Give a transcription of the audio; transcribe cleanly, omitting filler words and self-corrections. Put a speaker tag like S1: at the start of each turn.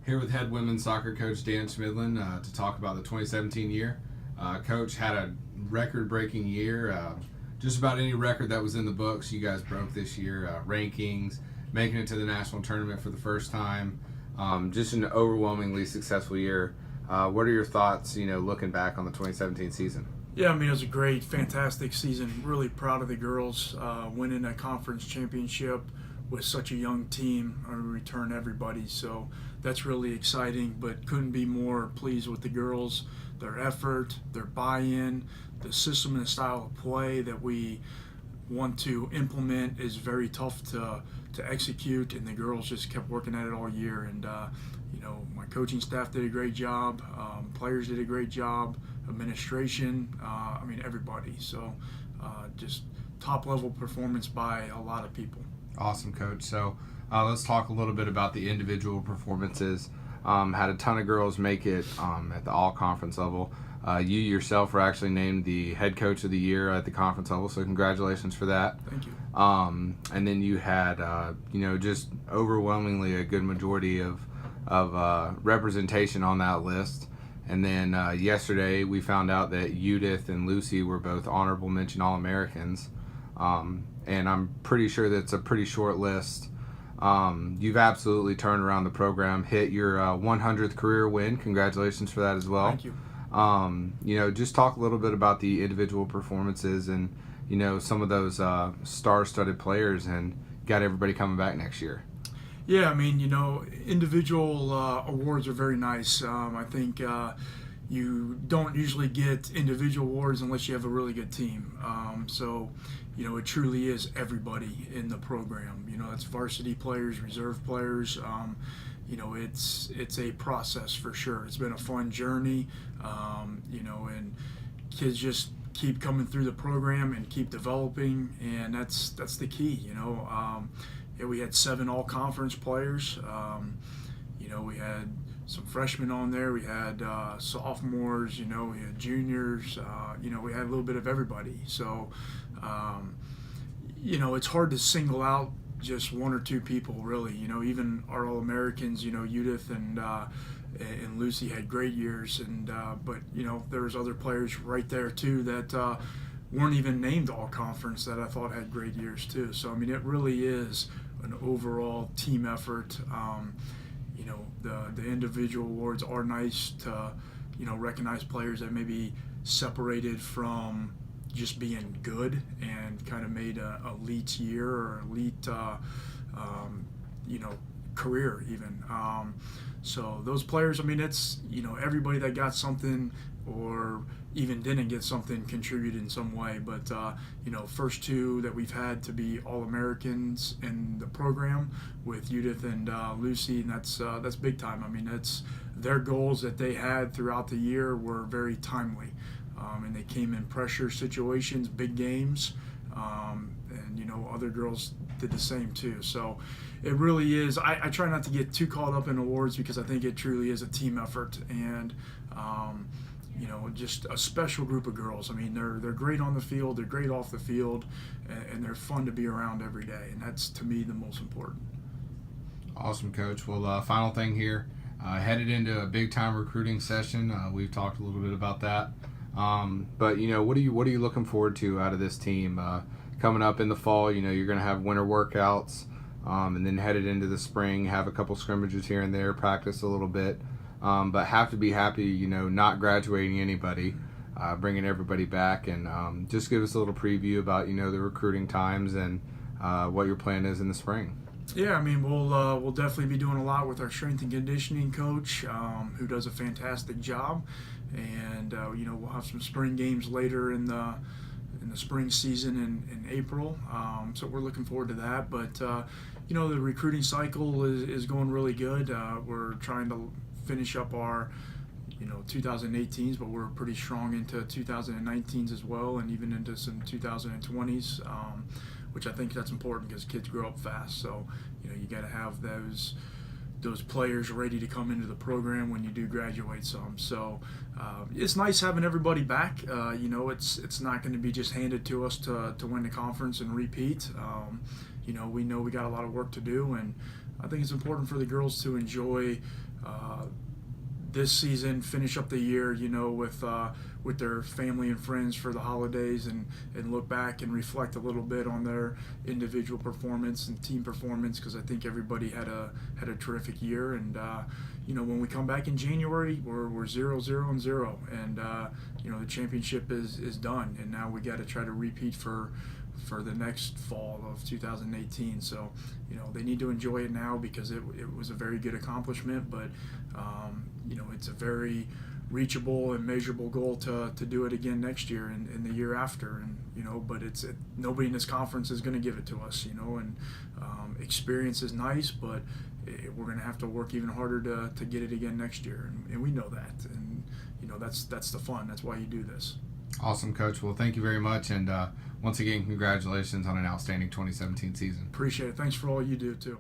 S1: Here with head women's soccer coach Dan Schmidlin to talk about the 2017 year. Coach had a record-breaking year. Just about any record that was in the books, you guys broke this year. Rankings, making it to the national tournament for the first time. Just an overwhelmingly successful year. What are your thoughts, looking back on the 2017 season?
S2: Yeah, I mean, it was a great, fantastic season. Really proud of the girls winning a conference championship with such a young team. We return everybody, so that's really exciting, but couldn't be more pleased with the girls, their effort, their buy-in, the system and the style of play that we want to implement is very tough to execute, and the girls just kept working at it all year. And my coaching staff did a great job, players did a great job, administration, everybody. So just top-level performance by a lot of people.
S1: Awesome, Coach. So let's talk a little bit about the individual performances. Had a ton of girls make it at the all-conference level. You yourself were actually named the head coach of the year at the conference level, so congratulations for that.
S2: Thank you.
S1: And then you had, just overwhelmingly a good majority of representation on that list. And then yesterday we found out that Judith and Lucy were both honorable mention All-Americans. And I'm pretty sure that's a pretty short list. You've absolutely turned around the program, hit your 100th career win. Congratulations for that as well.
S2: Thank you.
S1: Just talk a little bit about the individual performances and, some of those star-studded players, and got everybody coming back next year.
S2: Yeah, individual awards are very nice. I think you don't usually get individual awards unless you have a really good team. It truly is everybody in the program. It's varsity players, reserve players. It's a process for sure. It's been a fun journey, and kids just keep coming through the program and keep developing, and that's the key. We had 7 all-conference players. We had some freshmen on there. We had sophomores. We had juniors. We had a little bit of everybody. So, it's hard to single out just one or two people, really. Even our All-Americans, Judith and Lucy had great years, and but there was other players right there too that weren't even named All-Conference that I thought had great years too. So it really is an overall team effort. The individual awards are nice to recognize players that maybe separated from just being good and kind of made a elite year or elite career even. So those players, it's everybody that got something or even didn't get something contributed in some way. But first 2 that we've had to be All-Americans in the program with Judith and Lucy, and that's big time. That's their goals that they had throughout the year were very timely, and they came in pressure situations, big games, and other girls did the same too. So it really is. I try not to get too caught up in awards because I think it truly is a team effort, and just a special group of girls. They're great on the field, they're great off the field, and they're fun to be around every day, and that's, to me, the most important.
S1: Awesome, Coach. Well, final thing here, headed into a big-time recruiting session. We've talked a little bit about that, but what are you looking forward to out of this team coming up in the fall? You're going to have winter workouts, and then headed into the spring, have a couple scrimmages here and there, practice a little bit. But have to be happy, not graduating anybody, bringing everybody back, and just give us a little preview about, the recruiting times and what your plan is in the spring.
S2: Yeah, we'll definitely be doing a lot with our strength and conditioning coach, who does a fantastic job, and we'll have some spring games later in the spring season in April, so we're looking forward to that. But the recruiting cycle is going really good. We're trying to finish up our 2018s, but we're pretty strong into 2019s as well, and even into some 2020s, which I think that's important because kids grow up fast. So you got to have those players ready to come into the program when you do graduate some. So it's nice having everybody back. It's not going to be just handed to us to win the conference and repeat. We know we got a lot of work to do, and I think it's important for the girls to enjoy this season, finish up the year, with their family and friends for the holidays, and look back and reflect a little bit on their individual performance and team performance, because I think everybody had a terrific year. And when we come back in January, we're 0-0-0, and the championship is done, and now we got to try to repeat for the next fall of 2018. So they need to enjoy it now, because it was a very good accomplishment, but it's a very reachable and measurable goal to do it again next year and the year after. And but nobody in this conference is going to give it to us, and experience is nice, but we're going to have to work even harder to get it again next year, and we know that. And that's the fun. That's why you do this.
S1: Awesome, Coach. Well, thank you very much, and once again, congratulations on an outstanding 2017 season.
S2: Appreciate it. Thanks for all you do too.